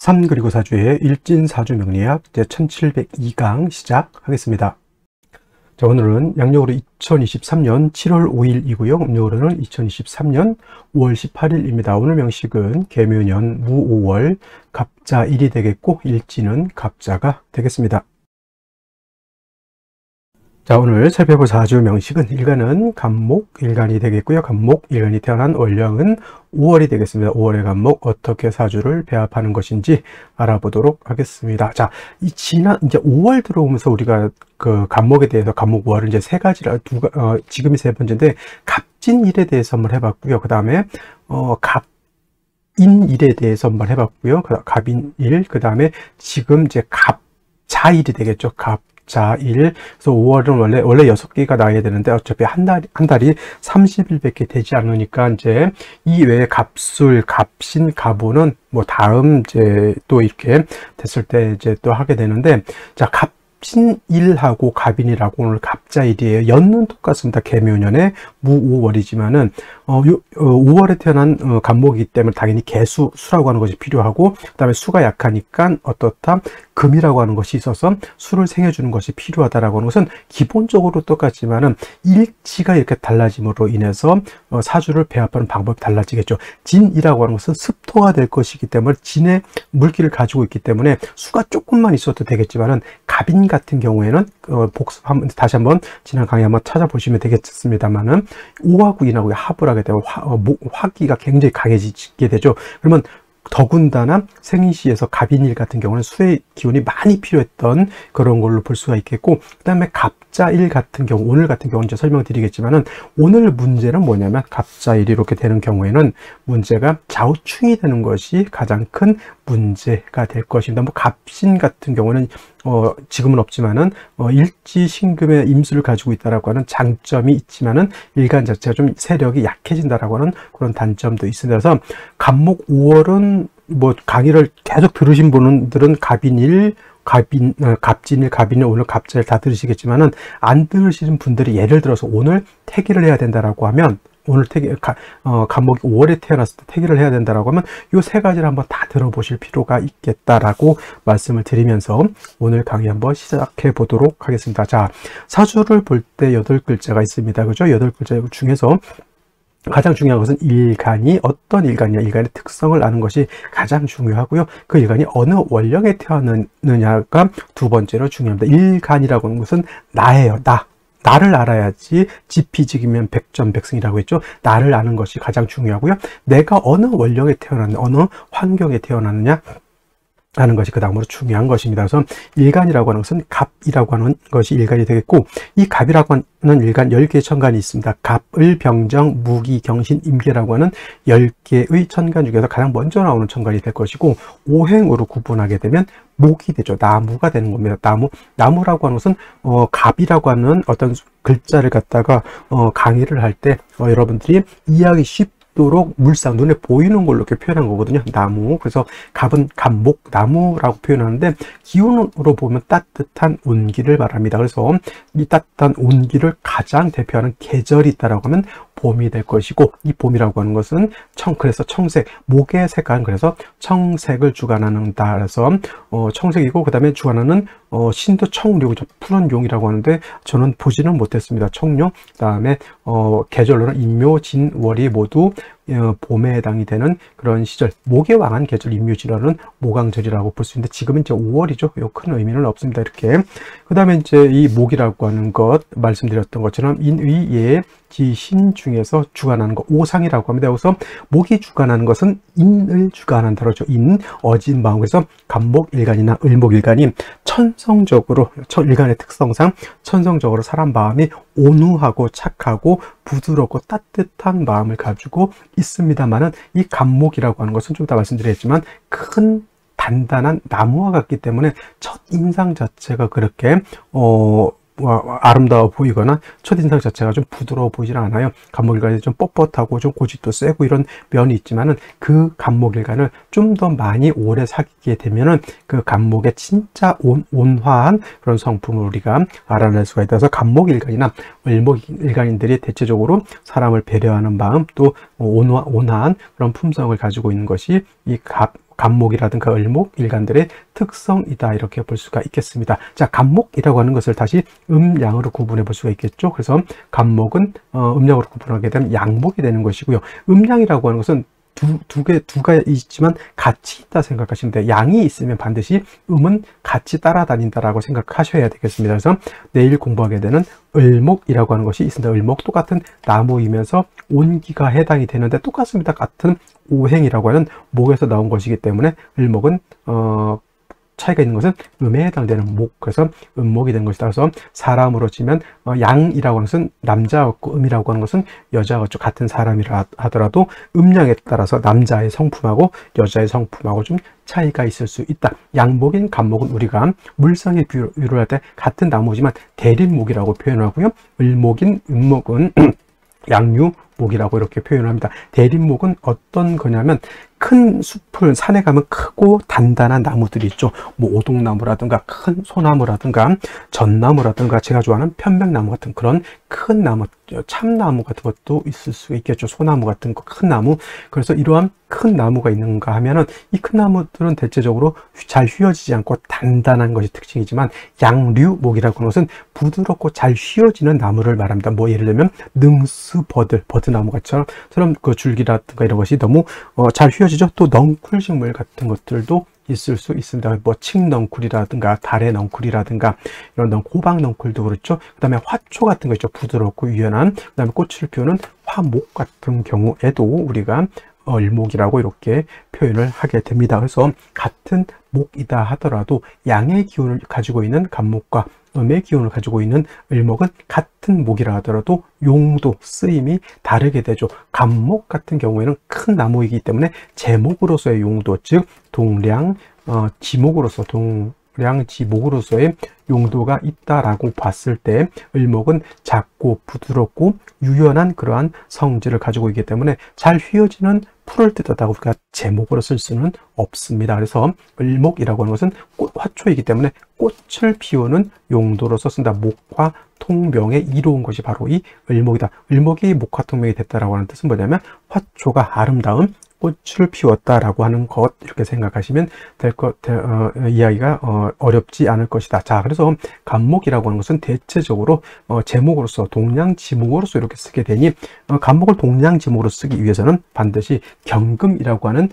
산 그리고 사주의 일진사주 명리학 제1702강 시작하겠습니다. 자, 오늘은 양력으로 2023년 7월 5일이고요. 음력으로는 2023년 5월 18일입니다. 오늘 명식은 계묘년 무 5월 갑자일이 되겠고 일진은 갑자가 되겠습니다. 자, 오늘 살펴볼 사주 명식은 일간은 갑목일간이 되겠고요. 갑목일간이 태어난 월령은 5월이 되겠습니다. 5월의 갑목 어떻게 사주를 배합하는 것인지 알아보도록 하겠습니다. 자, 이제 5월 들어오면서 우리가 그 갑목에 대해서 갑목 5월은 이제 세 가지라 지금이 세 번째인데 갑진일에 대해서 한번 해봤고요. 그 다음에 갑인일에 대해서 한번 해봤고요. 갑인일, 그 다음에 지금 이제 갑자일이 되겠죠. 갑자일. 그래서 5월은 원래 6개가 나야 되는데 어차피 한 달이 30일밖에 되지 않으니까 이제 이 외에 갑술, 갑신, 갑오는 뭐 다음 이제 또 이렇게 됐을 때 이제 또 하게 되는데, 자, 갑신일하고 갑인이라고 오늘 갑자일이에요. 연은 똑같습니다. 계묘년에 무 5월이지만은 5월에 태어난 갑목이기 때문에 당연히 수라고 하는 것이 필요하고, 그 다음에 수가 약하니까 어떻다? 금이라고 하는 것이 있어서 수를 생해주는 것이 필요하다라고 하는 것은 기본적으로 똑같지만은 일치가 이렇게 달라짐으로 인해서 사주를 배합하는 방법이 달라지겠죠. 진이라고 하는 것은 습토가 될 것이기 때문에 진의 물기를 가지고 있기 때문에 수가 조금만 있어도 되겠지만은 갑인 같은 경우에는 다시 한번 지난 강의 한번 찾아보시면 되겠습니다만은 5하고 2하고 합을 하게 되면 화기가 굉장히 강해지게 되죠. 그러면 더군다나 생시에서 갑인일 같은 경우는 수의 기운이 많이 필요했던 그런 걸로 볼 수가 있겠고, 그 다음에 갑자일 같은 경우, 오늘 같은 경우는 이제 설명드리겠지만은 오늘 문제는 뭐냐면 갑자일이 이렇게 되는 경우에는 문제가 좌우충이 되는 것이 가장 큰 문제가 될 것입니다. 뭐 갑신 같은 경우는 지금은 없지만은 일지신금의 임수를 가지고 있다라고 하는 장점이 있지만은 일간 자체가 좀 세력이 약해진다라고 하는 그런 단점도 있습니다. 그래서 갑목 5월은 뭐 강의를 계속 들으신 분들은 갑진일, 갑인일, 오늘 갑자일 다 들으시겠지만은 안 들으시는 분들이 예를 들어서 오늘 태기를 해야 된다라고 하면, 오늘 갑목이 5월에 태어났을 때 태기를 해야 된다라고 하면 이 세 가지를 한번 다 들어보실 필요가 있겠다라고 말씀을 드리면서 오늘 강의 한번 시작해 보도록 하겠습니다. 자, 사주를 볼 때 8글자가 있습니다. 그죠? 8글자 중에서 가장 중요한 것은 일간이 어떤 일간이냐, 일간의 특성을 아는 것이 가장 중요하고요. 그 일간이 어느 월령에 태어났느냐가 두 번째로 중요합니다. 일간이라고 하는 것은 나예요. 나를 알아야지 지피지기면 백전백승이라고 했죠. 나를 아는 것이 가장 중요하고요. 내가 어느 월령에 태어났느냐, 어느 환경에 태어났느냐 하는 것이 그 다음으로 중요한 것입니다. 그래서 일간이라고 하는 것은 갑이라고 하는 것이 일간이 되겠고, 이 갑이라고 하는 일간 10개의 천간이 있습니다. 갑을, 병정, 무기, 경신, 임계라고 하는 10개의 천간 중에서 가장 먼저 나오는 천간이 될 것이고, 오행으로 구분하게 되면 목이 되죠. 나무가 되는 겁니다. 나무라고 하는 것은 갑이라고 하는 어떤 글자를 갖다가 강의를 할 때 여러분들이 이해하기 쉽도록 물상, 눈에 보이는 걸로 이렇게 표현한 거거든요. 나무. 그래서 갑은 갑목, 나무라고 표현하는데 기운으로 보면 따뜻한 온기를 말합니다. 그래서 이 따뜻한 온기를 가장 대표하는 계절이 있다라고 하면 봄이 될 것이고, 이 봄이라고 하는 것은 그래서 청색, 목의 색깔은 그래서 청색을 주관한다. 그래서 청색이고, 그 다음에 주관하는 신도 청룡, 푸른 용이라고 하는데 저는 보지는 못했습니다. 청룡. 그 다음에 계절로는 인묘, 진, 월이 모두 봄에 해당이 되는 그런 시절, 목의 왕한 계절, 인묘진월은 모강절이라고 볼 수 있는데 지금은 이제 5월이죠. 요 큰 의미는 없습니다. 이렇게. 그 다음에 이제 이 목이라고 하는 것 말씀드렸던 것처럼 인의, 예, 지신 중에서 주관하는 것, 오상이라고 합니다. 그래서 목이 주관하는 것은 인을 주관한다 그러죠. 인, 어진 마음. 그래서 갑목일간이나 을목일간이 천성적으로, 일간의 특성상 천성적으로 사람 마음이 온후하고 착하고 부드럽고 따뜻한 마음을 가지고 있습니다만은, 이 갑목이라고 하는 것은 좀 이따 말씀드렸지만 큰 단단한 나무와 같기 때문에 첫 인상 자체가 그렇게 아름다워 보이거나 첫인상 자체가 좀 부드러워 보이질 않아요. 갑목일간이 좀 뻣뻣하고 좀 고집도 세고 이런 면이 있지만은 그 갑목일간을 좀 더 많이 오래 사귀게 되면은 그 갑목의 진짜 온화한 그런 성품을 우리가 알아낼 수가 있어서 갑목일간이나 을목일간인들이 대체적으로 사람을 배려하는 마음, 또 온화한 그런 품성을 가지고 있는 것이 이 간목이라든가 을목, 일간들의 특성이다 이렇게 볼 수가 있겠습니다. 자, 간목이라고 하는 것을 다시 음양으로 구분해 볼 수가 있겠죠. 그래서 간목은 음양으로 구분하게 되면 양목이 되는 것이고요. 음양이라고 하는 것은 두 개가 있지만 같이 있다 생각하시면 돼요. 양이 있으면 반드시 음은 같이 따라다닌다라고 생각하셔야 되겠습니다. 그래서 내일 공부하게 되는 을목이라고 하는 것이 있습니다. 을목 똑같은 나무이면서 온기가 해당이 되는데 똑같습니다. 같은 오행이라고 하는 목에서 나온 것이기 때문에 을목은 차이가 있는 것은 음에 해당되는 목, 그래서 음목이 되는 것이다. 그래서 사람으로 치면 양이라고 하는 것은 남자였고 음이라고 하는 것은 여자였죠. 같은 사람이라 하더라도 음양에 따라서 남자의 성품하고 여자의 성품하고 좀 차이가 있을 수 있다. 양목인 간목은 우리가 물성의 비유를 할 때 같은 나무지만 대립목이라고 표현하고요. 을목인 음목은 양류목이라고 이렇게 표현합니다. 대립목은 어떤 거냐면 큰 숲을 산에 가면 크고 단단한 나무들이 있죠. 뭐 오동나무라든가 큰 소나무라든가 전나무라든가 제가 좋아하는 편백나무 같은 그런 큰 나무, 참나무 같은 것도 있을 수 있겠죠. 소나무 같은 거, 큰 나무. 그래서 이러한 큰 나무가 있는가 하면은 이 큰 나무들은 대체적으로 잘 휘어지지 않고 단단한 것이 특징이지만 양류목이라고 하는 것은 부드럽고 잘 휘어지는 나무를 말합니다. 뭐 예를 들면 능스 버드나무 같처럼 그 줄기라든가 이런 것이 너무 잘 휘어지죠. 또 넝쿨식물 같은 것들도 있을 수 있습니다. 뭐 칡넝쿨이라든가 달의 넝쿨이라든가 이런 호박 넝쿨도 그렇죠. 그 다음에 화초 같은 거 있죠. 부드럽고 유연한. 그 다음에 꽃을 피우는 화목 같은 경우에도 우리가 을목이라고 이렇게 표현을 하게 됩니다. 그래서 같은 목이다 하더라도 양의 기운을 가지고 있는 간목과 음의 기운을 가지고 있는 을목은 같은 목이라 하더라도 용도, 쓰임이 다르게 되죠. 간목 같은 경우에는 큰 나무이기 때문에 제목으로서의 용도, 즉 동량, 지목으로서의 용도가 있다라고 봤을 때 을목은 작고 부드럽고 유연한 그러한 성질을 가지고 있기 때문에 잘 휘어지는 풀을 뜻하다고 우리가 제목으로 쓸 수는 없습니다. 그래서 을목이라고 하는 것은 화초이기 때문에 꽃을 피우는 용도로서 쓴다. 목화 통명에 이로운 것이 바로 이 을목이다. 을목이 목화 통명이 됐다라고 하는 뜻은 뭐냐면 화초가 아름다운 꽃을 피웠다라고 하는 것, 이렇게 생각하시면 이야기가 어렵지 않을 것이다. 자, 그래서 간목이라고 하는 것은 대체적으로 제목으로서 동량지목으로서 이렇게 쓰게 되니 간목을 동량지목으로 쓰기 위해서는 반드시 경금이라고 하는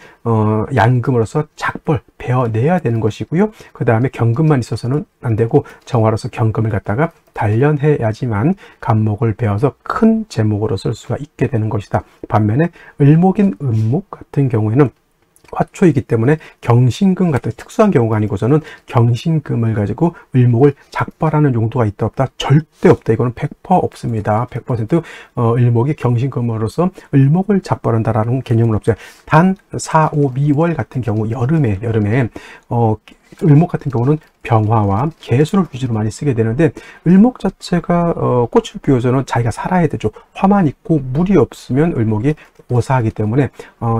양금으로서 작벌 베어내야 되는 것이고요. 그 다음에 경금만 있어서는 안 되고 정화로서 경금을 갖다가 단련해야지만 간목을 베어서 큰 제목으로 쓸 수가 있게 되는 것이다. 반면에 을목인 음목 같은 경우에는 화초이기 때문에 경신금 같은 특수한 경우가 아니고서는 경신금을 가지고 을목을 작벌하는 용도가 있다 없다? 절대 없다. 이거는 100% 없습니다. 100% 을목이 경신금으로서 을목을 작벌한다라는 개념은 없어요. 단 4, 5, 미월 같은 경우 여름에 을목 같은 경우는 병화와 개수를 위주로 많이 쓰게 되는데 을목 자체가 꽃을 피워서는 자기가 살아야 되죠. 화만 있고 물이 없으면 을목이 오사하기 때문에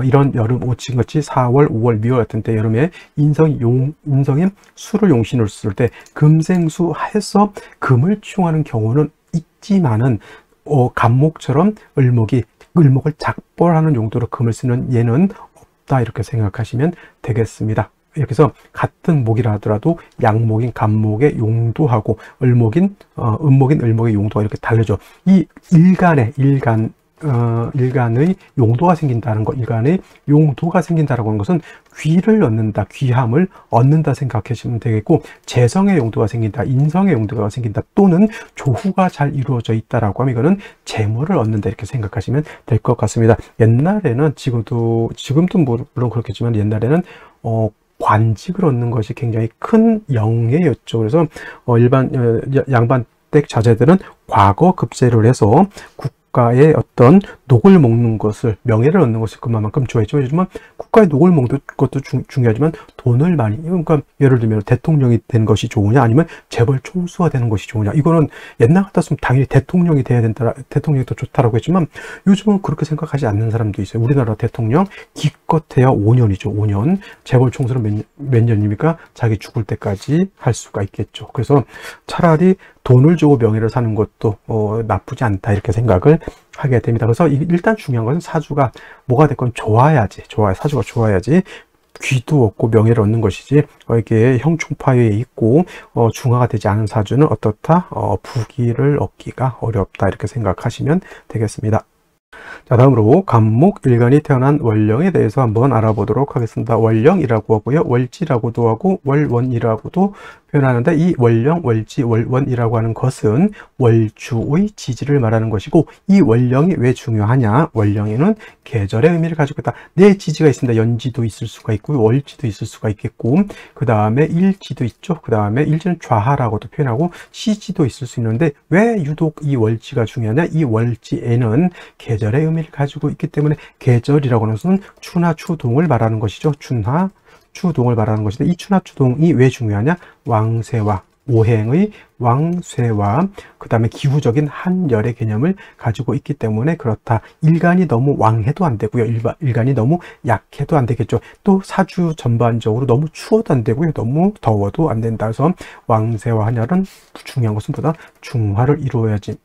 이런 여름 오치같이 4월, 5월, 미월 같은 때 여름에 인성의 수를 용신으로 쓸 때 금생수 해서 금을 취용하는 경우는 있지만은 간목처럼 을목을 작벌하는 용도로 금을 쓰는 예는 없다 이렇게 생각하시면 되겠습니다. 이렇게 해서 같은 목이라 하더라도 양목인 간목의 용도하고 음목인 을목의 용도가 이렇게 다르죠. 이 일간의 용도가 생긴다는 것, 일간의 용도가 생긴다라고 하는 것은 귀를 얻는다, 귀함을 얻는다 생각하시면 되겠고, 재성의 용도가 생긴다, 인성의 용도가 생긴다, 또는 조후가 잘 이루어져 있다라고 하면 이거는 재물을 얻는다 이렇게 생각하시면 될 것 같습니다. 옛날에는 지금도 물론 그렇겠지만 옛날에는 관직을 얻는 것이 굉장히 큰 영예였죠. 그래서 일반 양반댁 자제들은 과거 급제를 해서 국가의 어떤 녹을 먹는 것을, 명예를 얻는 것을 그만큼 좋아했죠. 요즘은 국가의 녹을 먹는 것도 중요하지만 돈을 많이, 그러니까 예를 들면 대통령이 되는 것이 좋으냐 아니면 재벌 총수가 되는 것이 좋으냐, 이거는 옛날 같았으면 당연히 대통령이 돼야 된다, 대통령이 더 좋다라고 했지만 요즘은 그렇게 생각하지 않는 사람도 있어요. 우리나라 대통령 기껏해야 5년이죠. 5년. 재벌 총수는 몇 년입니까? 자기 죽을 때까지 할 수가 있겠죠. 그래서 차라리 돈을 주고 명예를 사는 것도 나쁘지 않다 이렇게 생각을 하게 됩니다. 그래서 일단 중요한 것은 사주가 뭐가 됐건 사주가 좋아야지 귀도 얻고 명예를 얻는 것이지 이게 형충파에 있고 중화가 되지 않은 사주는 어떻다? 부귀를 얻기가 어렵다 이렇게 생각하시면 되겠습니다. 자, 다음으로 간목 일간이 태어난 월령에 대해서 한번 알아보도록 하겠습니다. 월령이라고 하고요, 월지라고도 하고 월원이라고도 표현하는데, 이 월령, 월지, 월원이라고 하는 것은 월주의 지지를 말하는 것이고, 이 월령이 왜 중요하냐? 월령에는 계절의 의미를 가지고 있다. 네 지지가 있습니다. 연지도 있을 수가 있고 월지도 있을 수가 있겠고, 그 다음에 일지도 있죠. 그 다음에 일지는 좌하라고도 표현하고 시지도 있을 수 있는데, 왜 유독 이 월지가 중요하냐? 이 월지에는 계절의 의미를 가지고 있기 때문에, 계절이라고 하는 것은 추나 추동을 말하는 것이죠. 추나 추동을 말하는 것인데, 이 추나 추동이 왜 중요하냐? 왕세와 오행의 왕쇠와 그 다음에 기후적인 한열의 개념을 가지고 있기 때문에 그렇다. 일간이 너무 왕해도 안 되고요, 일간이 너무 약해도 안 되겠죠. 또 사주 전반적으로 너무 추워도 안 되고요, 너무 더워도 안 된다. 그래서 왕세와 한열은 중요한 것은 보다 중화를 이루어야지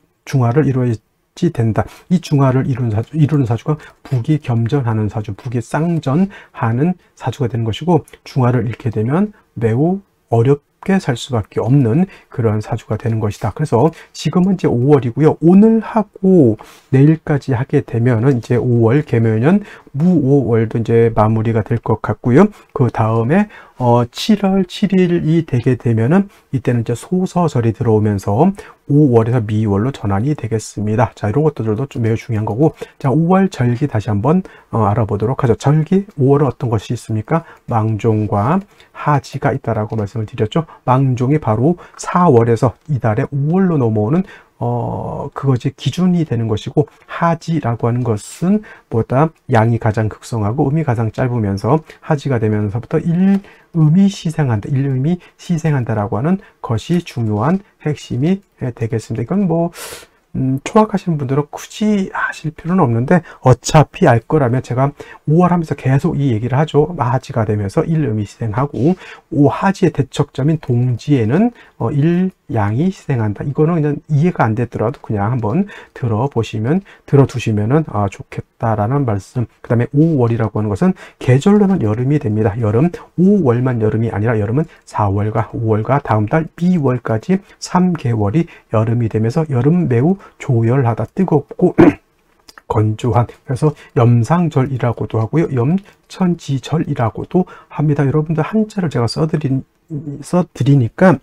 된다. 이 중화를 이루는 사주가 북이 겸전하는 사주, 북이 쌍전하는 사주가 되는 것이고, 중화를 잃게 되면 매우 어렵게 살 수밖에 없는 그런 사주가 되는 것이다. 그래서 지금은 이제 5월이고요. 오늘 하고 내일까지 하게 되면은 이제 5월 개묘년 무오월도 이제 마무리가 될 것 같고요. 그 다음에 7월 7일이 되게 되면은 이때는 이제 소서절이 들어오면서 5월에서 미월로 전환이 되겠습니다. 자, 이런 것들도 좀 매우 중요한 거고, 자, 5월 절기 다시 한번 알아보도록 하죠. 절기 5월은 어떤 것이 있습니까? 망종과 하지가 있다라고 말씀을 드렸죠. 망종이 바로 4월에서 이달에 5월로 넘어오는 그것이 기준이 되는 것이고, 하지라고 하는 것은 보다 양이 가장 극성하고 음이 가장 짧으면서 하지가 되면서부터 일음이 시생한다라고 하는 것이 중요한 핵심이 되겠습니다. 이건 뭐 초학하시는 분들은 굳이 하실 필요는 없는데, 어차피 알 거라면 제가 5월 하면서 계속 이 얘기를 하죠. 하지가 되면서 일음이 시생하고, 하지의 대척점인 동지에는 일양이 시생한다. 이거는 그냥 이해가 안 되더라도 그냥 한번 들어두시면은 좋겠다라는 말씀. 그 다음에 5월이라고 하는 것은 계절로는 여름이 됩니다. 여름, 5월만 여름이 아니라 여름은 4월과 5월과 다음 달 미월까지 3개월이 여름이 되면서 여름 매우 조열하다, 뜨겁고 건조한, 그래서 염상절이라고도 하고요, 염천지절이라고도 합니다. 여러분들 한자를 제가 써드리니까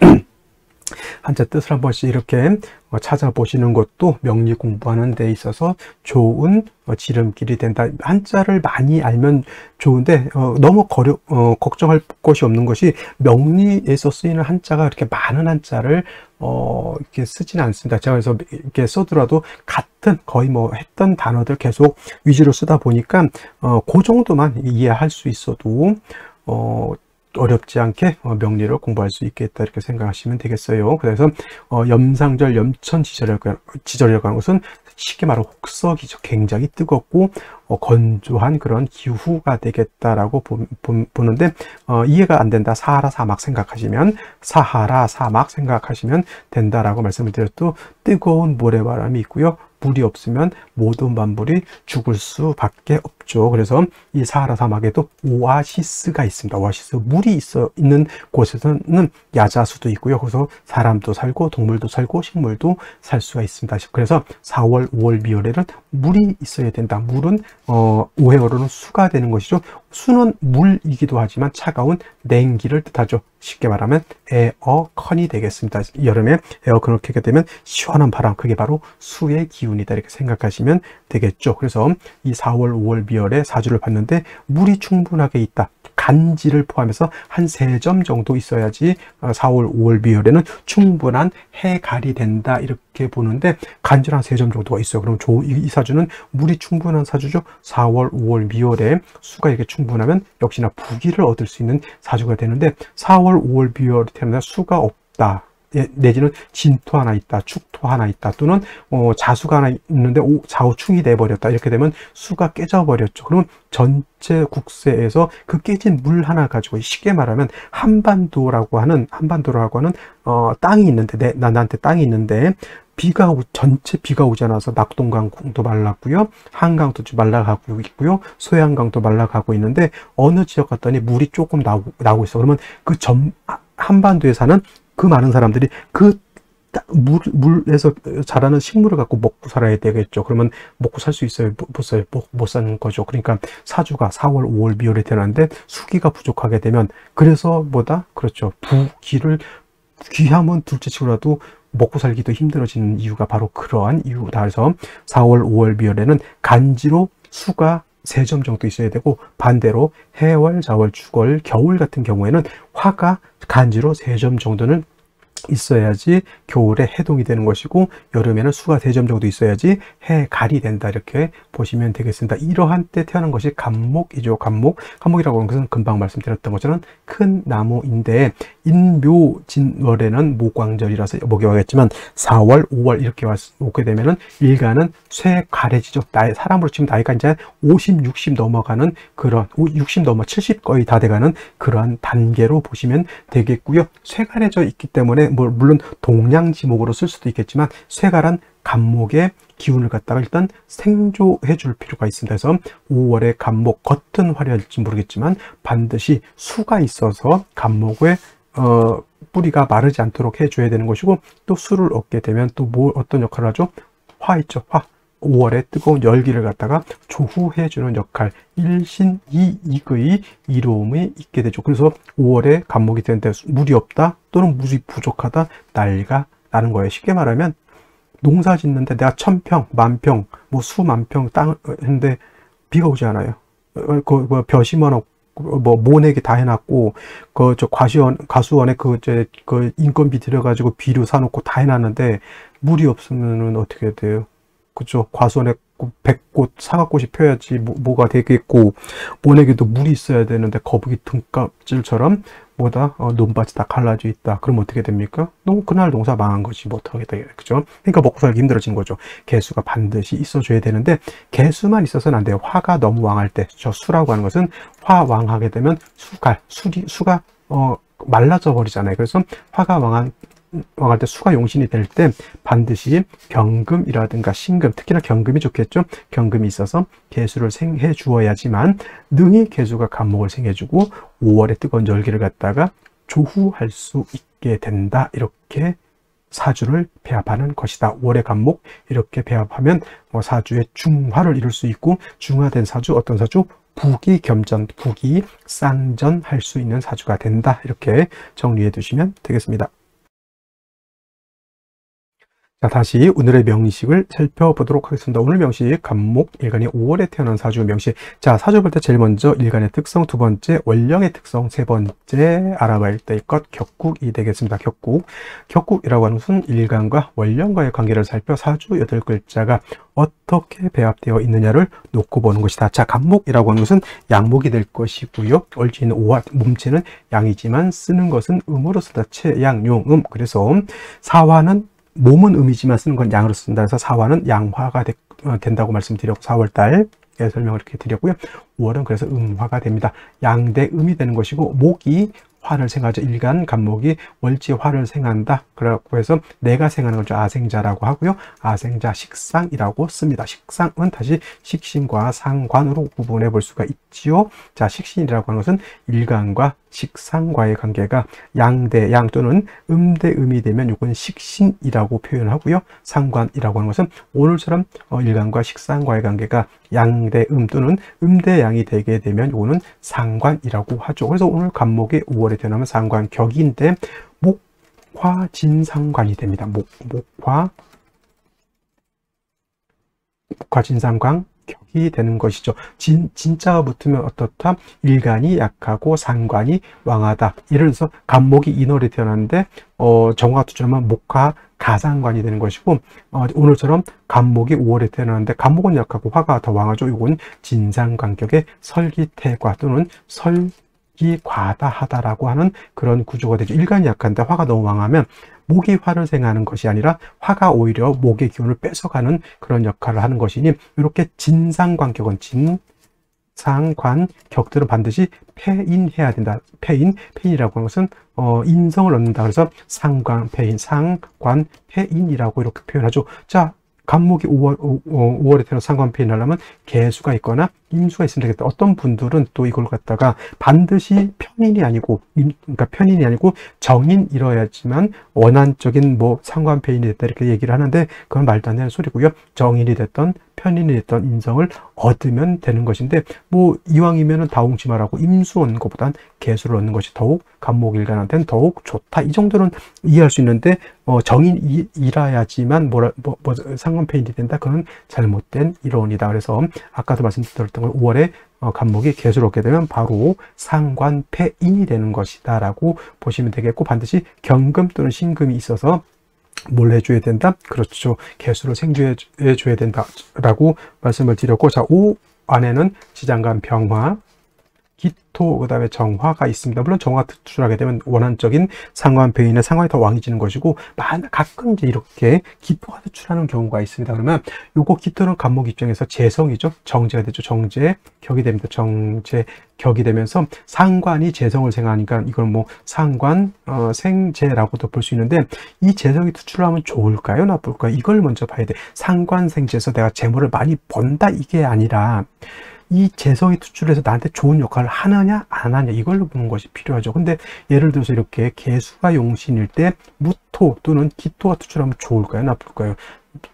한자 뜻을 한 번씩 이렇게 찾아보시는 것도 명리 공부하는 데 있어서 좋은 지름길이 된다. 한자를 많이 알면 좋은데 너무 걱정할 것이 없는 것이, 명리에서 쓰이는 한자가 그렇게 많은 한자를 이렇게 쓰지는 않습니다. 제가 그래서 이렇게 써더라도 같은 거의 뭐 했던 단어들 계속 위주로 쓰다 보니까 그 정도만 이해할 수 있어도 어렵지 않게 명리를 공부할 수 있겠다 이렇게 생각하시면 되겠어요. 그래서 염상절, 염천지절이라고 하는 것은 쉽게 말하면 혹석이죠. 굉장히 뜨겁고 건조한 그런 기후가 되겠다라고 보는데, 이해가 안 된다, 사하라 사막 생각하시면 된다라고 말씀을 드렸도, 뜨거운 모래바람이 있고요, 물이 없으면 모든 만물이 죽을 수밖에 없죠. 그래서 이 사하라 사막에도 오아시스가 있습니다. 오아시스, 물이 있는 곳에서는 야자수도 있고요. 그래서 사람도 살고 동물도 살고 식물도 살 수가 있습니다. 그래서 4월, 5월, 미월에는 물이 있어야 된다. 물은 오행어로는 수가 되는 것이죠. 수는 물이기도 하지만 차가운 냉기를 뜻하죠. 쉽게 말하면 에어컨이 되겠습니다. 여름에 에어컨을 켜게 되면 시원한 바람, 그게 바로 수의 기운이다 이렇게 생각하시면 되겠죠. 그래서 이 4월, 5월, 미월에 사주를 봤는데 물이 충분하게 있다. 간지를 포함해서 한 3점 정도 있어야지 4월, 5월, 미월에는 충분한 해갈이 된다 이렇게 보는데, 간지랑 3점 정도가 있어요. 그럼 이 사주는 물이 충분한 사주죠. 4월, 5월, 미월에 수가 이렇게 충분하면 역시나 부귀를 얻을 수 있는 사주가 되는데, 4월, 5월, 미월에 태어나 수가 없다, 내지는 진토 하나 있다, 축토 하나 있다, 또는 자수가 하나 있는데 좌우충이 돼버렸다, 이렇게 되면 수가 깨져버렸죠. 그러면 전체 국세에서 그 깨진 물 하나 가지고, 쉽게 말하면 한반도라고 하는 땅이 있는데, 나한테 땅이 있는데 전체 비가 오지 않아서 낙동강도 말랐고요. 한강도 좀 말라가고 있고요. 소양강도 말라가고 있는데 어느 지역 갔더니 물이 조금 나오고 있어. 그러면 한반도에 사는 그 많은 사람들이 그 물에서 자라는 식물을 갖고 먹고 살아야 되겠죠. 그러면 먹고 살 수 있어요? 못 사는 거죠. 그러니까 사주가 4월, 5월, 미월에 태어났는데 수기가 부족하게 되면, 그래서 그렇죠. 귀하면 둘째치고라도 먹고 살기도 힘들어지는 이유가 바로 그러한 이유다. 그래서 4월, 5월, 미월에는 간지로 수가 3점 정도 있어야 되고, 반대로 해월, 자월, 축월, 겨울 같은 경우에는 화가 간지로 3점 정도는 있어야지 겨울에 해동이 되는 것이고, 여름에는 수가 3점 정도 있어야지 해갈이 된다. 이렇게 보시면 되겠습니다. 이러한 때 태어난 것이 간목이죠. 간목이라고 하는 것은 금방 말씀드렸던 것처럼 큰 나무인데, 인묘진월에는 모광절이라서 목이 와겠지만 4월, 5월 이렇게 오게 되면은 일간은 쇠가래지죠. 사람으로 치면 나이가 이제 50, 60 넘어가는 그런 60 넘어 70 거의 다 돼가는 그러한 단계로 보시면 되겠고요. 쇠가래져 있기 때문에 물론 동량지목으로 쓸 수도 있겠지만, 쇠가란 간목의 기운을 갖다가 일단 생조해 줄 필요가 있습니다. 그래서 5월에 간목, 겉은 화려할지 모르겠지만 반드시 수가 있어서 간목의 뿌리가 마르지 않도록 해줘야 되는 것이고, 또 수를 얻게 되면 또 어떤 역할을 하죠? 화 있죠. 화. 5월에 뜨거운 열기를 갖다가 조후해주는 역할, 일신이익의 이로움이 있게 되죠. 그래서 5월에 간목이 되는데 물이 없다 또는 물이 부족하다, 난리가 나는 거예요. 쉽게 말하면 농사 짓는데 내가 1000평, 10,000평, 수만 평 땅을 했는데 비가 오지 않아요. 벼 심어놓고 모내기 다 해놨고, 과수원에 그 인건비 들여가지고 비료 사놓고 다 해놨는데 물이 없으면은 어떻게 돼요? 그죠? 과수원에 100꽃, 사과꽃이 펴야지 뭐가 되겠고, 모내기도 물이 있어야 되는데 거북이 등껍질처럼 논밭이 다 갈라져 있다. 그럼 어떻게 됩니까? 그날 농사 망한 거지. 못하겠다. 그죠? 그러니까 먹고 살기 힘들어지는 거죠. 개수가 반드시 있어줘야 되는데, 개수만 있어서는 안 돼요. 화가 너무 왕할 때, 저 수라고 하는 것은 화왕하게 되면 수가 말라져 버리잖아요. 그래서 화가 왕할 때, 수가 용신이 될 때 반드시 경금이라든가 신금, 특히나 경금이 좋겠죠. 경금이 있어서 개수를 생해 주어야지만 능히 개수가 간목을 생해 주고 5월에 뜨거운 열기를 갖다가 조후할 수 있게 된다. 이렇게 사주를 배합하는 것이다. 5월의 간목 이렇게 배합하면 사주의 중화를 이룰 수 있고, 중화된 사주, 어떤 사주? 부기겸전, 부기쌍전할 수 있는 사주가 된다. 이렇게 정리해 두시면 되겠습니다. 자, 다시 오늘의 명식을 살펴보도록 하겠습니다. 오늘 명식, 간목, 일간이 5월에 태어난 사주 명식. 자, 사주 볼 때 제일 먼저 일간의 특성, 두 번째 월령의 특성, 세 번째 알아봐야 될 것 격국이 되겠습니다. 격국이라고 하는 것은 일간과 월령과의 관계를 살펴 사주 8글자가 어떻게 배합되어 있느냐를 놓고 보는 것이다. 자, 간목이라고 하는 것은 양목이 될 것이고요. 얼지는 오화, 몸체는 양이지만 쓰는 것은 음으로 쓰다. 채양용음. 그래서 사화는 몸은 음이지만 쓰는 건 양으로 쓴다. 그래서 사화는 양화가 된다고 말씀드렸고, 4월달 설명을 이렇게 드렸고요. 5월은 그래서 음화가 됩니다. 양대 음이 되는 것이고, 목이 화를 생하죠. 일간 간목이 월지 화를 생한다. 그렇고 해서 내가 생하는 걸 아생자라고 하고요. 아생자 식상이라고 씁니다. 식상은 다시 식신과 상관으로 구분해 볼 수가 있지요. 자, 식신이라고 하는 것은 일간과 식상과의 관계가 양대 양 또는 음대 음이 되면 이건 식신이라고 표현하고요. 상관이라고 하는 것은 오늘처럼 일간과 식상과의 관계가 양대 음 또는 음대 양이 되게 되면 이거는 상관이라고 하죠. 그래서 오늘 간목이 5월에 태어나면 상관격인데 목화진상관이 됩니다. 목화진상관 격이 되는 것이죠. 진자가 붙으면 어떻다? 일간이 약하고 상관이 왕하다. 예를 들어서 간목이 인월에 태어났는데 정화가 투자하면 목화 가상관이 되는 것이고, 오늘처럼 간목이 5월에 태어났는데 간목은 약하고 화가 더 왕하죠. 이건 진상관격의 설기태과 또는 설기과다하다라고 하는 그런 구조가 되죠. 일간이 약한데 화가 너무 왕하면 목이 화를 생하는 것이 아니라 화가 오히려 목의 기운을 뺏어가는 그런 역할을 하는 것이니, 이렇게 진상관격은 상관, 격들은 반드시 패인해야 된다. 패인이라고 하는 것은 인성을 얻는다. 그래서 상관, 패인, 상관, 패인이라고 이렇게 표현하죠. 자, 간목이 5월에 태어나 상관패인 하려면 개수가 있거나 임수가 있으면 되겠다. 어떤 분들은 또 이걸 갖다가 반드시 편인이 아니고, 그러니까 편인이 아니고 정인이어야지만 원한적인 뭐 상관패인이 됐다 이렇게 얘기를 하는데 그건 말도 안 되는 소리고요. 정인이 됐던 편인이 됐던 인성을 얻으면 되는 것인데 뭐 이왕이면은 다홍치마라고 임수 얻는 것보단 개수를 얻는 것이 더욱 간목일간한테는 더욱 좋다. 이 정도는 이해할 수 있는데 정인이라야지만 상관패인이 된다. 그건 잘못된 이론이다. 그래서 아까도 말씀드렸던 걸 5월에 간목이 개수를 얻게 되면 바로 상관패인이 되는 것이다 라고 보시면 되겠고, 반드시 경금 또는 신금이 있어서 뭘 해줘야 된다? 그렇죠. 개수를 생주해 줘야 된다 라고 말씀을 드렸고, 자, 5 안에는 지장간 병화, 기토, 그 다음에 정화가 있습니다. 물론 정화가 투출하게 되면 원한적인 상관패인의 상관이 더 왕해지는 것이고, 가끔 이제 이렇게 기토가 투출하는 경우가 있습니다. 그러면 요거 기토는 간목 입장에서 재성이죠. 정제가 되죠. 정제, 격이 됩니다. 정제, 격이 되면서 상관이 재성을 생하니까 이건 뭐 상관, 생재라고도 볼 수 있는데, 이 재성이 투출하면 좋을까요? 나쁠까요? 이걸 먼저 봐야 돼. 상관, 생재에서 내가 재물을 많이 번다 이게 아니라 이 재성이 투출해서 나한테 좋은 역할을 하느냐 안 하느냐 이걸로 보는 것이 필요하죠. 근데 예를 들어서 이렇게 개수가 용신일 때 무토 또는 기토가 투출하면 좋을까요? 나쁠까요?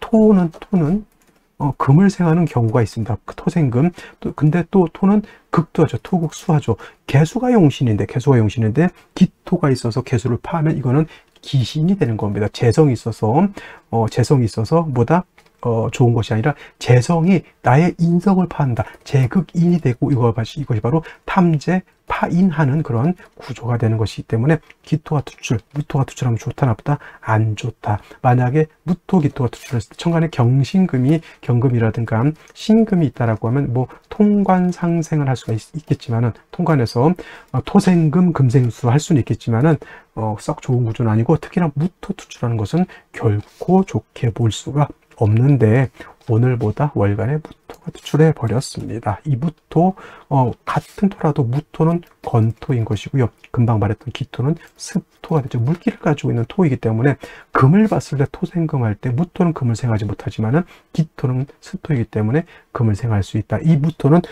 토는 금을 생하는 경우가 있습니다. 토생금. 근데 또 토는 극도하죠. 토극수하죠. 개수가 용신인데 기토가 있어서 개수를 파하면 이거는 기신이 되는 겁니다. 재성이 있어서 뭐다? 좋은 것이 아니라 재성이 나의 인성을 파한다. 재극인이 되고 이것이 바로 탐재, 파인하는 그런 구조가 되는 것이기 때문에 기토가 투출, 무토가 투출하면 좋다 나쁘다? 안 좋다. 만약에 무토, 기토가 투출했을 때 천간에 경금이라든가 신금이 있다라고 하면 뭐 통관상생을 할 수가 있겠지만은, 통관에서 토생금, 금생수 할 수는 있겠지만은 썩 좋은 구조는 아니고, 특히나 무토 투출하는 것은 결코 좋게 볼 수가 없는데 오늘보다 월간에 무토가 투출해 버렸습니다. 이 무토, 같은 토라도 무토는 건토인 것이고요. 금방 말했던 기토는 습토가 되죠. 물기를 가지고 있는 토이기 때문에 금을 봤을 때 토생금 할 때 무토는 금을 생하지 못하지만은 기토는 습토이기 때문에 금을 생할 수 있다. 이 무토는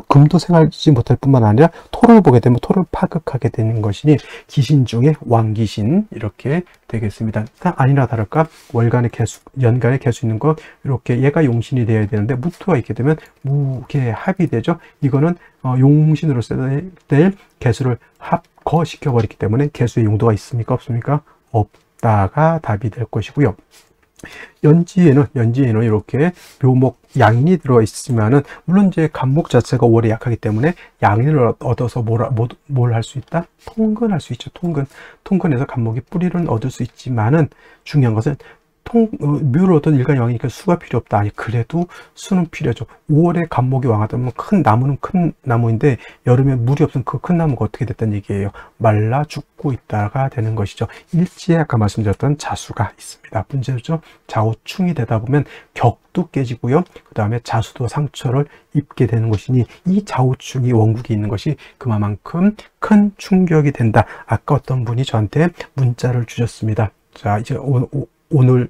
금도 생하지 못할 뿐만 아니라 토를 보게 되면 토를 파극하게 되는 것이니 기신 중에 왕기신 이렇게 되겠습니다. 아니나 다를까 월간의 개수, 연간의 개수 있는 거 이렇게 얘가 용신이 되어야 되는데 무토가 있게 되면 무개합이 되죠. 이거는 용신으로 쓸 때 개수를 합거시켜 버리기 때문에 개수의 용도가 있습니까? 없습니까? 없다가 답이 될 것이고요. 연지에는 이렇게 묘목 양인이 들어 있으면은, 물론 이제 간목 자체가 5월에 약하기 때문에 양인을 얻어서 뭘 할 수 있다? 통근할 수 있죠. 통근해서 간목이 뿌리를 얻을 수 있지만은 중요한 것은 묘를 얻은 일간 왕이니까 수가 필요 없다. 아니, 그래도 수는 필요하죠. 5월에 간목이 왕하다면 큰 나무는 큰 나무인데 여름에 물이 없으면 그 큰 나무가 어떻게 됐다는 얘기예요. 말라 죽고 있다가 되는 것이죠. 일지에 아까 말씀드렸던 자수가 있습니다. 문제죠. 좌우충이 되다 보면 격도 깨지고요. 그 다음에 자수도 상처를 입게 되는 것이니 이 좌우충이 원국이 있는 것이 그만큼 큰 충격이 된다. 아까 어떤 분이 저한테 문자를 주셨습니다. 자, 이제 오늘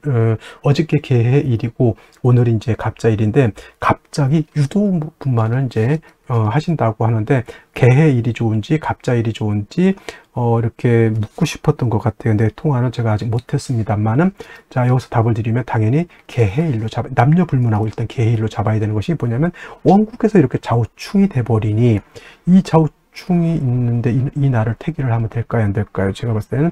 어저께 개해일이고 오늘이 이제 갑자일인데 갑자기 유도분만을 이제 하신다고 하는데 개해일이 좋은지 갑자일이 좋은지 이렇게 묻고 싶었던 것 같아요. 근데 통화는 제가 아직 못했습니다만은, 자, 여기서 답을 드리면 당연히 개해일로 남녀 불문하고 일단 개해일로 잡아야 되는 것이 뭐냐면, 원국에서 이렇게 좌우충이 돼버리니 이 좌우충이 있는데 이 날을 택일을 하면 될까요, 안 될까요? 제가 봤을 때는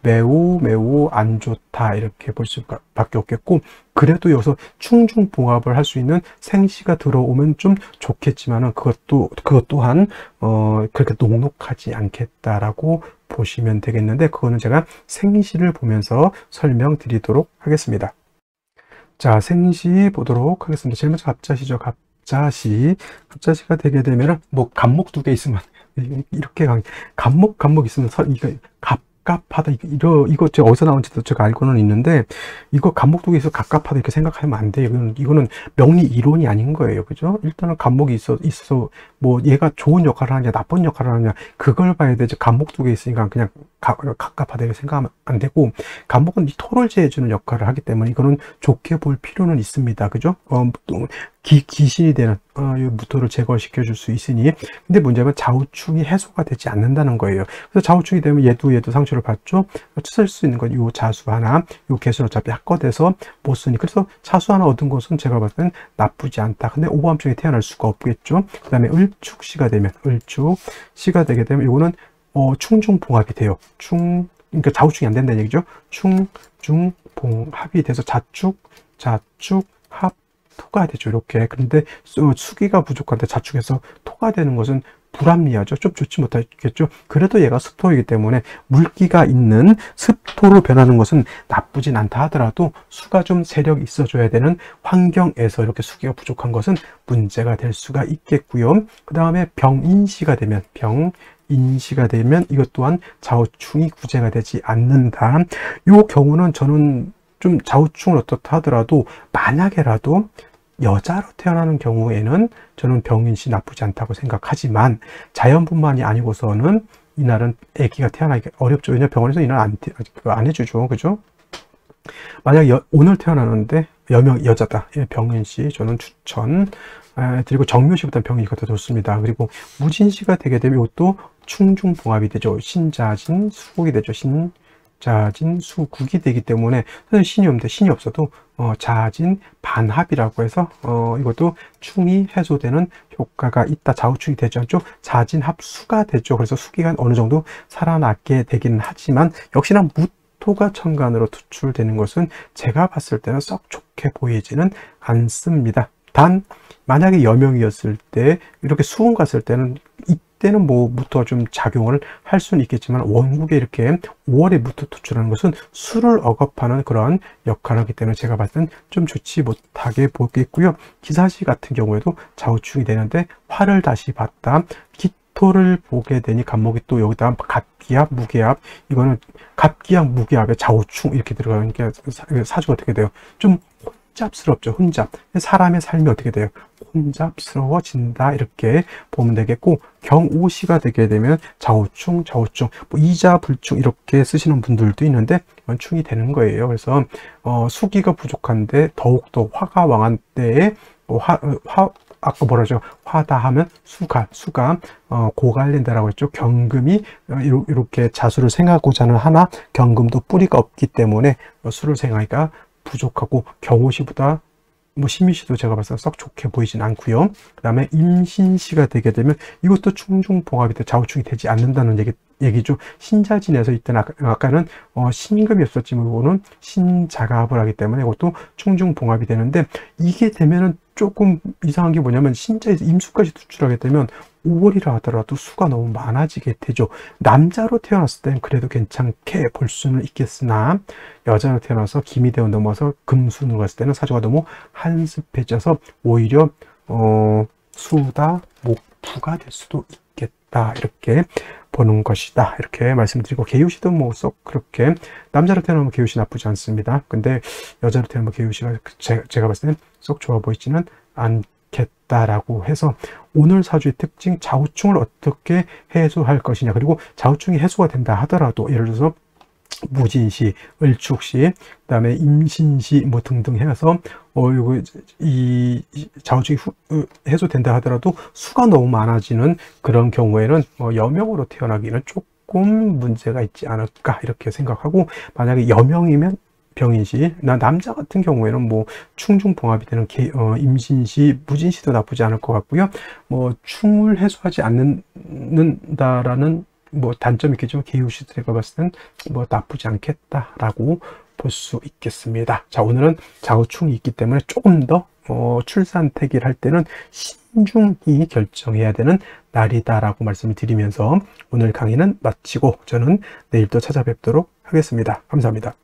매우 안 좋다 이렇게 볼 수밖에 없겠고, 그래도 여기서 충중봉합을 할 수 있는 생시가 들어오면 좀 좋겠지만은 그것 또한 그렇게 녹록하지 않겠다라고 보시면 되겠는데, 그거는 제가 생시를 보면서 설명드리도록 하겠습니다. 자, 생시 보도록 하겠습니다. 제일 먼저 갑자시죠. 갑자시가 되게 되면은 뭐 간목 2개 있으면 이렇게 간목 있으면 이거 갑갑하다. 이거 제가 어디서 나온지도 제가 알고는 있는데, 이거 갑목독에서 갑갑하다 이렇게 생각하면 안 돼요. 이거는 명리 이론이 아닌 거예요. 그죠? 일단은 갑목이 있어서, 뭐, 얘가 좋은 역할을 하냐, 나쁜 역할을 하냐, 그걸 봐야 되지. 갑목독에 있으니까 그냥 갑갑하다 이렇게 생각하면 안 되고, 갑목은 이 토를 제해주는 역할을 하기 때문에 이거는 좋게 볼 필요는 있습니다. 그죠? 귀신이 되는, 이 무토를 제거시켜 줄 수 있으니. 근데 문제는 좌우충이 해소가 되지 않는다는 거예요. 그래서 좌우충이 되면 얘도 상처를 받죠. 쓸 수 있는 건 요 자수 하나, 요 개수는 어차피 합거돼서 못 쓰니. 그래서 자수 하나 얻은 것은 제가 봤을 땐 나쁘지 않다. 근데 오밤중에 태어날 수가 없겠죠. 그 다음에 을축시가 되면, 을축시가 되게 되면 요거는 충중봉합이 돼요. 그러니까 좌우충이 안 된다는 얘기죠. 충중봉합이 돼서 자축, 합, 토가 되죠. 이렇게. 그런데 수기가 부족한데 자축해서 토가 되는 것은 불합리하죠. 좀 좋지 못하겠죠. 그래도 얘가 습토이기 때문에 물기가 있는 습토로 변하는 것은 나쁘진 않다 하더라도 수가 좀 세력이 있어줘야 되는 환경에서 이렇게 수기가 부족한 것은 문제가 될 수가 있겠고요. 그 다음에 병인시가 되면, 이것 또한 좌우충이 구제가 되지 않는다. 이 경우는 저는 좀 좌우충은 어떻다 하더라도 만약에라도 여자로 태어나는 경우에는 저는 병인시 나쁘지 않다고 생각하지만 자연뿐만이 아니고서는 이날은 아기가 태어나기 어렵죠. 왜냐하면 병원에서 이날 안 해주죠. 그죠? 만약 오늘 태어나는데 여자다. 병인시 저는 추천 드리고 정묘시보다 병인시가 더 좋습니다. 그리고 무진시가 되게 되면 이것도 충중봉합이 되죠. 신자진 수국이 되죠. 자진 수국이 되기 때문에 신이 없는데 신이 없어도 자진 반합이라고 해서 이것도 충이 해소되는 효과가 있다. 좌우충이 되지 않죠. 자진 합수가 되죠. 그래서 수기가 어느 정도 살아나게 되기는 하지만 역시나 무토가 천간으로 투출되는 것은 제가 봤을 때는 썩 좋게 보이지는 않습니다. 단 만약에 여명이었을 때 이렇게 수운 갔을 때는 이때는 뭐 무토가 좀 작용을 할 수는 있겠지만 원국에 이렇게 5월에 무토 투출하는 것은 수를 억압하는 그런 역할을 하기 때문에 제가 봤을 땐 좀 좋지 못하게 보겠고요. 기사시 같은 경우에도 좌우충이 되는데 화를 다시 봤다. 기토를 보게 되니 갑목이 또 여기다 갑기압, 무기압, 이거는 갑기압, 무기압에 좌우충 이렇게 들어가니까 사주가 어떻게 돼요? 좀 혼잡스럽죠. 혼잡. 사람의 삶이 어떻게 돼요? 혼잡스러워진다. 이렇게 보면 되겠고, 경오시가 되게 되면 좌우충, 뭐 이자, 불충 이렇게 쓰시는 분들도 있는데 이건 충이 되는 거예요. 그래서 수기가 부족한데 더욱더 화가 왕한 때에 아까 뭐라죠? 화다 하면 수가 고갈된다라고 했죠. 경금이 이렇게 자수를 생하고자 하나 경금도 뿌리가 없기 때문에 수를 생하기가 부족하고 경호시보다 뭐 신미시도 제가 봤을 때 썩 좋게 보이진 않고요. 그 다음에 임신시가 되게 되면 이것도 충중봉합이 돼 좌우충이 되지 않는다는 얘기죠. 신자진에서 이때는 아까는 신금이었었지만 이거는 신자갑을 하기 때문에 이것도 충중봉합이 되는데 이게 되면은 조금 이상한 게 뭐냐면 신자에서 임수까지 투출하게 되면 5월이라 하더라도 수가 너무 많아지게 되죠. 남자로 태어났을 땐 그래도 괜찮게 볼 수는 있겠으나 여자로 태어나서 김이대원 넘어서 금수는 갔을 때는 사주가 너무 한습해져서 오히려 수다 목부가 될 수도 있겠다. 이렇게 보는 것이다. 이렇게 말씀드리고 개유시도 뭐 썩 그렇게 남자로 태어나면 개유시 나쁘지 않습니다. 근데 여자로 태어나면 개유시가 제가 봤을 때는 썩 좋아 보이지는 않겠다라고 해서 오늘 사주의 특징 좌우충을 어떻게 해소할 것이냐, 그리고 좌우충이 해소가 된다 하더라도 예를 들어서 무진시, 을축시, 그다음에 임신시 뭐 등등 해서 이 좌우충이 해소된다 하더라도 수가 너무 많아지는 그런 경우에는 여명으로 태어나기는 조금 문제가 있지 않을까 이렇게 생각하고, 만약에 여명이면 병인시, 남자 같은 경우에는 뭐 충중봉합이 되는 임신시, 무진시도 나쁘지 않을 것 같고요. 뭐 충을 해소하지 않는다라는 뭐 단점이 있겠지만 개유시 제가 봤을 땐 뭐 나쁘지 않겠다라고 볼 수 있겠습니다. 자, 오늘은 좌우충이 있기 때문에 조금 더 출산 태기를 할 때는 신중히 결정해야 되는 날이다라고 말씀을 드리면서 오늘 강의는 마치고 저는 내일 또 찾아뵙도록 하겠습니다. 감사합니다.